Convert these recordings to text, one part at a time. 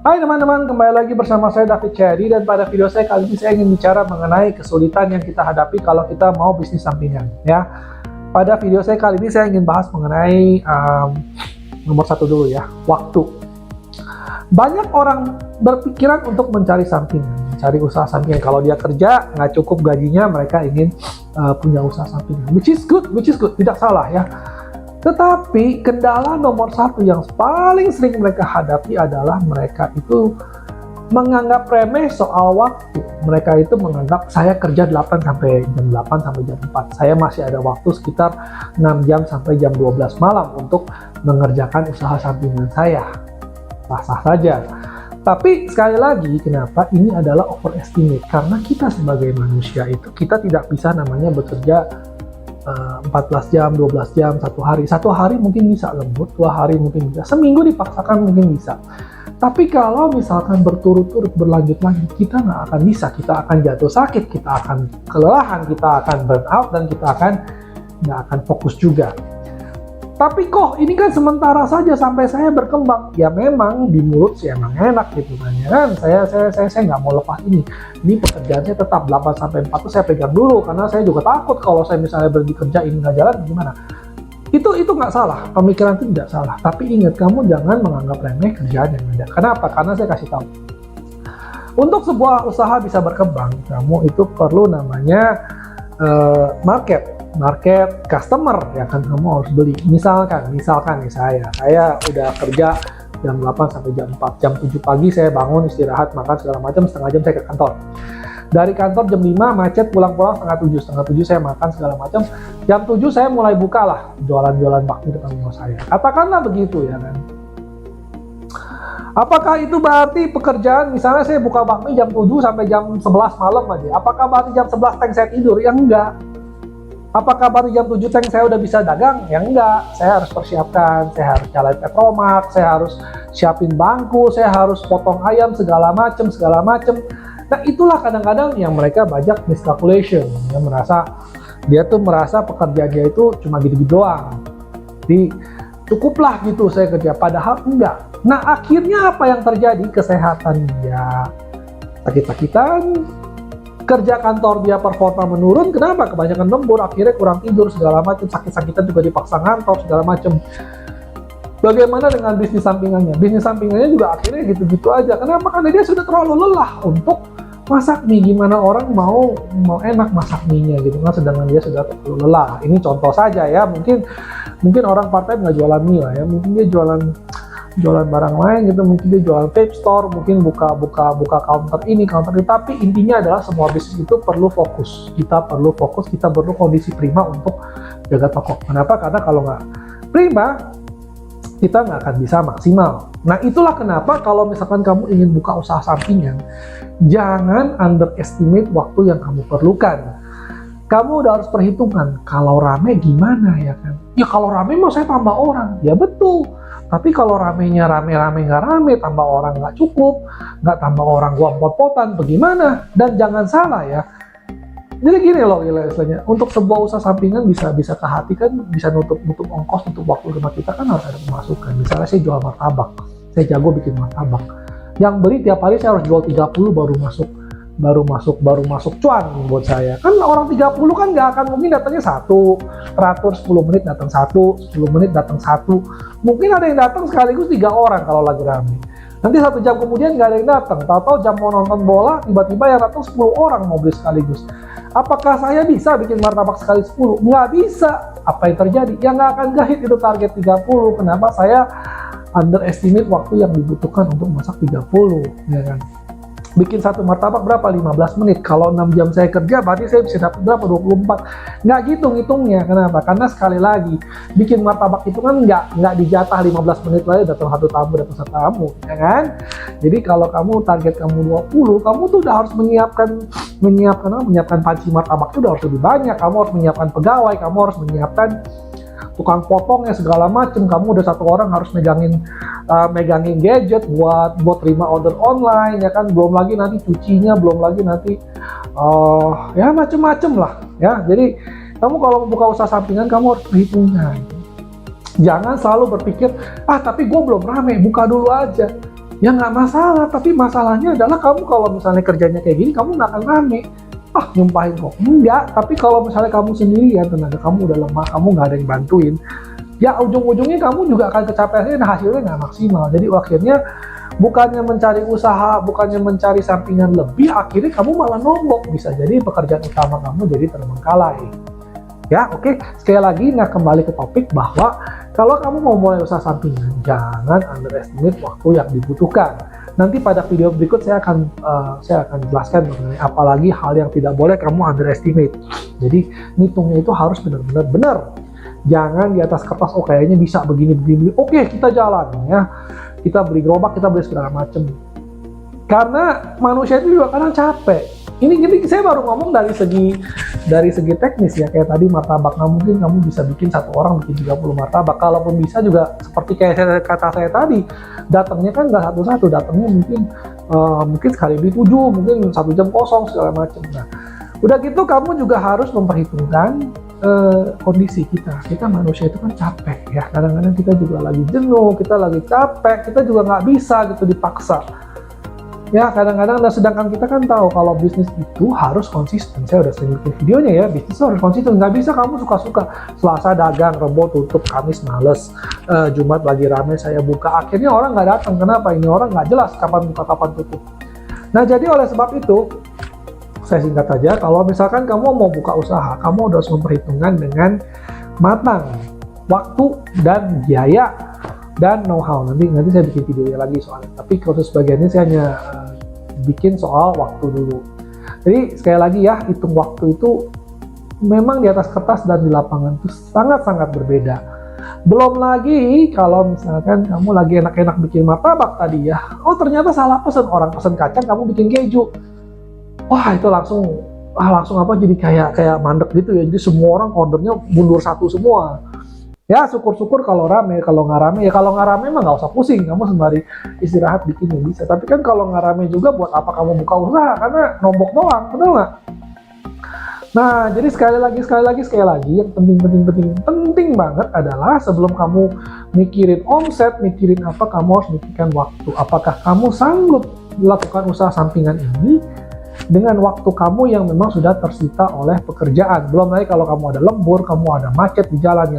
Hai teman-teman, kembali lagi bersama saya David Chedi, dan pada video saya kali ini saya ingin bicara mengenai kesulitan yang kita hadapi kalau kita mau bisnis sampingan ya. Pada video saya kali ini saya ingin bahas mengenai nomor satu dulu ya, waktu. Banyak orang berpikiran untuk mencari sampingan, mencari usaha sampingan. Kalau dia kerja nggak cukup gajinya, mereka ingin punya usaha sampingan, which is good, tidak salah ya. Tetapi kendala nomor satu yang paling sering mereka hadapi adalah mereka itu menganggap remeh soal waktu. Mereka itu menganggap saya kerja 8 sampai jam 4. Saya masih ada waktu sekitar 6 jam sampai jam 12 malam untuk mengerjakan usaha sampingan saya. Sah-sah saja. Tapi sekali lagi, kenapa ini adalah overestimate? Karena kita sebagai manusia itu kita tidak bisa namanya bekerja 14 jam, 12 jam, satu hari mungkin bisa lembut, 2 hari mungkin bisa, seminggu dipaksakan mungkin bisa. Tapi kalau misalkan berturut-turut berlanjut-lanjut, kita nggak akan bisa, kita akan jatuh sakit, kita akan kelelahan, kita akan burn out, dan kita nggak akan fokus juga. Tapi kok ini kan sementara saja sampai saya berkembang. Ya memang di mulut sih emang enak gitu kan ya kan. Saya nggak mau lepas ini. Ini pekerjaan saya tetap 8 sampai 4 tuh saya pegang dulu, karena saya juga takut kalau saya misalnya berhenti kerja ini nggak jalan gimana. Itu nggak salah, pemikiran itu tidak salah. Tapi ingat, kamu jangan menganggap remeh kerjaan yang ada. Kenapa? Karena saya kasih tahu. Untuk sebuah usaha bisa berkembang, kamu itu perlu namanya market customer ya kan, kamu harus beli. Misalkan nih saya udah kerja jam 8 sampai jam 4, jam 7 pagi saya bangun, istirahat, makan segala macam, setengah jam saya ke kantor. Dari kantor jam 5 macet, pulang setengah 7 saya makan segala macam, jam 7 saya mulai buka lah jualan bakmi depan rumah saya, katakanlah begitu ya kan. Apakah itu berarti pekerjaan, misalnya saya buka bakmi jam 7 sampai jam 11 malam aja, apakah berarti jam 11 tank saya tidur? Ya enggak. Apakah baru jam 7 tank saya udah bisa dagang? Ya enggak, saya harus persiapkan, saya harus nyalain petromak, saya harus siapin bangku, saya harus potong ayam segala macem. Nah itulah kadang-kadang yang mereka banyak miscalculation, dia merasa pekerjaannya itu cuma gitu-gitu doang. Jadi cukuplah gitu saya kerja, padahal enggak. Nah akhirnya apa yang terjadi? Kesehatan dia sakit-sakitan, kerja kantor dia performa menurun. Kenapa? Kebanyakan lembur, akhirnya kurang tidur segala macam, sakit-sakitan juga dipaksa ngantor segala macam. Bagaimana dengan bisnis sampingannya? Bisnis sampingannya juga akhirnya gitu-gitu aja. Kenapa? Karena dia sudah terlalu lelah untuk masak mie. Gimana orang mau enak masak mie-nya gitu kan, sedangkan dia sudah terlalu lelah. Ini contoh saja ya, mungkin orang part-time nggak jualan mie lah ya, mungkin dia jualan barang lain gitu, mungkin dia jual vape store, mungkin buka counter ini, tapi intinya adalah semua bisnis itu perlu fokus. Kita perlu kondisi prima untuk jaga toko. Kenapa? Karena kalau nggak prima, kita nggak akan bisa maksimal. Nah itulah kenapa kalau misalkan kamu ingin buka usaha sampingan, jangan underestimate waktu yang kamu perlukan. Kamu udah harus perhitungkan, kalau rame gimana ya kan? Ya kalau rame mau saya tambah orang, ya betul. Tapi kalau ramenya rame nggak rame, tambah orang nggak cukup, nggak tambah orang gua pot-potan, bagaimana? Dan jangan salah ya. Jadi gini loh istilahnya, untuk sebuah usaha sampingan bisa ke hati kan, bisa nutup ongkos, nutup waktu rumah kita kan harus ada pemasukan. Misalnya saya jual martabak, saya jago bikin martabak. Yang beli tiap hari saya harus jual 30 baru masuk cuan buat saya. Kan orang 30 kan nggak akan mungkin datangnya satu, teratur 10 menit datang satu, 10 menit datang satu. Mungkin ada yang datang sekaligus 3 orang kalau lagi rame. Nanti 1 jam kemudian nggak ada yang datang. Tahu-tahu jam mau nonton bola, tiba-tiba yang datang 10 orang mau beli sekaligus. Apakah saya bisa bikin martabak sekali 10? Nggak bisa. Apa yang terjadi? Ya nggak akan gahit itu target 30. Kenapa? Saya underestimate waktu yang dibutuhkan untuk masak 30, ya kan? Bikin satu martabak berapa? 15 menit. Kalau 6 jam saya kerja, berarti saya bisa dapat berapa? 24. Nggak gitu ngitungnya. Kenapa? Karena sekali lagi, bikin martabak itu kan nggak dijatah 15 menit lagi datang satu tamu, ya kan? Jadi kalau kamu target kamu 20, kamu tuh udah harus menyiapkan panci martabak itu udah harus lebih banyak. Kamu harus menyiapkan pegawai, kamu harus menyiapkan tukang potongnya segala macem. Kamu udah 1 orang harus megangin gadget buat terima order online ya kan, belum lagi nanti cucinya, belum lagi nanti ya macem-macem lah ya. Jadi kamu kalau buka usaha sampingan kamu harus perhitungan. Jangan selalu berpikir tapi gue belum rame, buka dulu aja. ya nggak masalah. Tapi masalahnya adalah kamu kalau misalnya kerjanya kayak gini, kamu nggak akan rame. Nyumpahin kok enggak. Tapi kalau misalnya kamu sendirian, tenaga kamu udah lemah, kamu nggak ada yang bantuin, ya ujung-ujungnya kamu juga akan kecapean dan hasilnya nggak maksimal. Jadi akhirnya bukannya mencari usaha, bukannya mencari sampingan lebih, akhirnya kamu malah nombok. Bisa jadi pekerjaan utama kamu jadi terbengkalai. Ya, oke. Sekali lagi, nah kembali ke topik bahwa kalau kamu mau mulai usaha sampingan, jangan underestimate waktu yang dibutuhkan. Nanti pada video berikut saya akan jelaskan mengenai apalagi hal yang tidak boleh kamu underestimate. Jadi ngitungnya itu harus benar-benar benar. Jangan di atas kertas, oh kayaknya bisa begini. Oke, kita jalan ya. Kita beli gerobak, kita beli segala macam. Karena manusia itu juga kadang capek. Ini saya baru ngomong dari segi teknis ya, kayak tadi martabak. Nah, mungkin kamu bisa bikin satu orang bikin 30 martabak. Kalaupun bisa juga seperti kayak kata saya tadi, datangnya kan nggak satu-satu, datangnya mungkin sekali beli 7, mungkin 1 jam kosong segala macam. Nah, udah gitu kamu juga harus memperhitungkan kondisi kita manusia itu kan capek ya, kadang-kadang kita juga lagi jenuh, kita lagi capek, kita juga nggak bisa gitu dipaksa ya kadang-kadang. Nah, sedangkan kita kan tahu kalau bisnis itu harus konsisten. Saya udah sering bikin videonya ya, bisnis harus konsisten. Nggak bisa kamu suka-suka Selasa dagang, Rebo tutup, Kamis males, Jumat lagi rame saya buka, akhirnya orang nggak datang. Kenapa? Ini orang nggak jelas kapan buka kapan tutup. Nah, jadi oleh sebab itu saya singkat aja, kalau misalkan kamu mau buka usaha, kamu harus memperhitungkan dengan matang waktu dan biaya dan know-how. Nanti saya bikin videonya lagi soalnya. Tapi khusus bagian ini saya hanya bikin soal waktu dulu. Jadi sekali lagi ya, hitung waktu itu memang di atas kertas dan di lapangan itu sangat-sangat berbeda. Belum lagi kalau misalkan kamu lagi enak-enak bikin martabak tadi ya, oh ternyata salah pesen, orang pesen kacang, kamu bikin keju. Wah, itu langsung apa, jadi kayak mandek gitu ya. Jadi semua orang ordernya mundur satu semua. Ya syukur-syukur kalau rame, kalau nggak rame ya, kalau nggak rame mah nggak usah pusing, kamu sembari istirahat bikinnya bisa. Tapi kan kalau nggak rame juga buat apa kamu buka usaha, karena nombok doang, betul nggak? Nah, jadi sekali lagi yang penting banget adalah sebelum kamu mikirin omset, mikirin apa, kamu harus mikirkan waktu. Apakah kamu sanggup melakukan usaha sampingan ini dengan waktu kamu yang memang sudah tersita oleh pekerjaan? Belum lagi kalau kamu ada lembur, kamu ada macet di jalan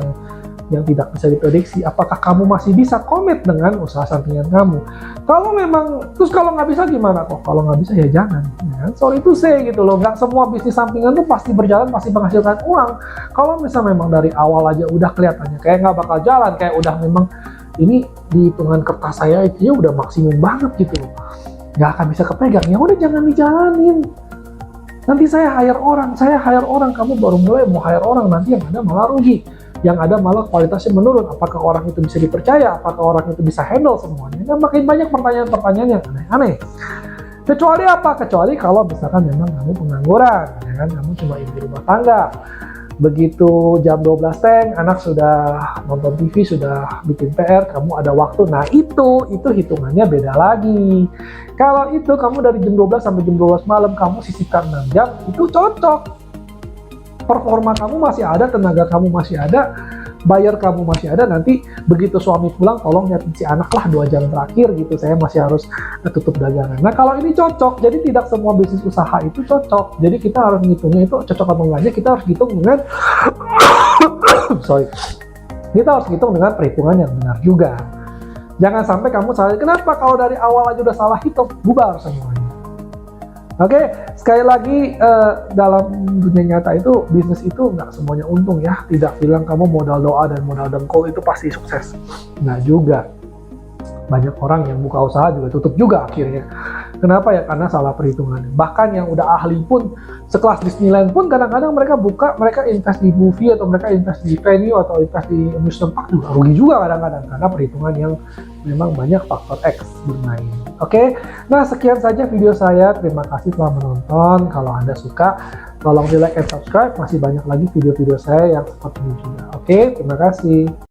yang tidak bisa diprediksi, apakah kamu masih bisa komit dengan usaha sampingan kamu? Kalau memang, terus kalau nggak bisa gimana kok? Kalau nggak bisa ya jangan. Ya, sorry to say gitu loh, nggak semua bisnis sampingan tuh pasti berjalan, pasti menghasilkan uang. Kalau misalnya memang dari awal aja udah kelihatannya kayak nggak bakal jalan, kayak udah memang ini di hitungan kertas saya itu udah maksimum banget gitu loh, nggak akan bisa kepegang, ya udah jangan dijalanin. Nanti saya hire orang, kamu baru mulai mau hire orang, nanti yang ada malah rugi, yang ada malah kualitasnya menurun. Apakah orang itu bisa dipercaya? Apakah orang itu bisa handle semuanya? Nah, makin banyak pertanyaan-pertanyaan yang aneh-aneh. Kecuali apa? Kecuali kalau misalkan memang kamu pengangguran, ya kan? Kamu cuma ibu rumah tangga. Begitu jam 12 teng, anak sudah nonton TV, sudah bikin PR, kamu ada waktu. Nah, itu hitungannya beda lagi. Kalau itu kamu dari jam 12 sampai jam 12 malam, kamu sisihkan 6 jam, itu cocok. Performa kamu masih ada, tenaga kamu masih ada, bayar kamu masih ada. Nanti begitu suami pulang, tolong nyatin si anak lah 2 jam terakhir gitu, saya masih harus tutup dagangan. Nah, kalau ini cocok, jadi tidak semua bisnis usaha itu cocok. Jadi kita harus ngitungnya itu cocok atau enggaknya, kita harus hitung dengan kita harus hitung dengan perhitungan yang benar juga. Jangan sampai kamu salah. Kenapa? Kalau dari awal aja udah salah hitung, bubar semuanya. Oke, sekali lagi dalam dunia nyata itu, bisnis itu nggak semuanya untung ya. Tidak bilang kamu modal doa dan modal dengkul itu pasti sukses. Nggak juga. Banyak orang yang buka usaha juga tutup juga akhirnya. Kenapa ya? Karena salah perhitungan. Bahkan yang udah ahli pun, sekelas Disneyland pun kadang-kadang mereka invest di movie, atau mereka invest di venue, atau invest di amusement park juga rugi juga kadang-kadang, karena perhitungan yang memang banyak faktor X bermain. Oke, nah sekian saja video saya. Terima kasih telah menonton. Kalau Anda suka, tolong di like and subscribe. Masih banyak lagi video-video saya yang seperti ini juga. Oke, terima kasih.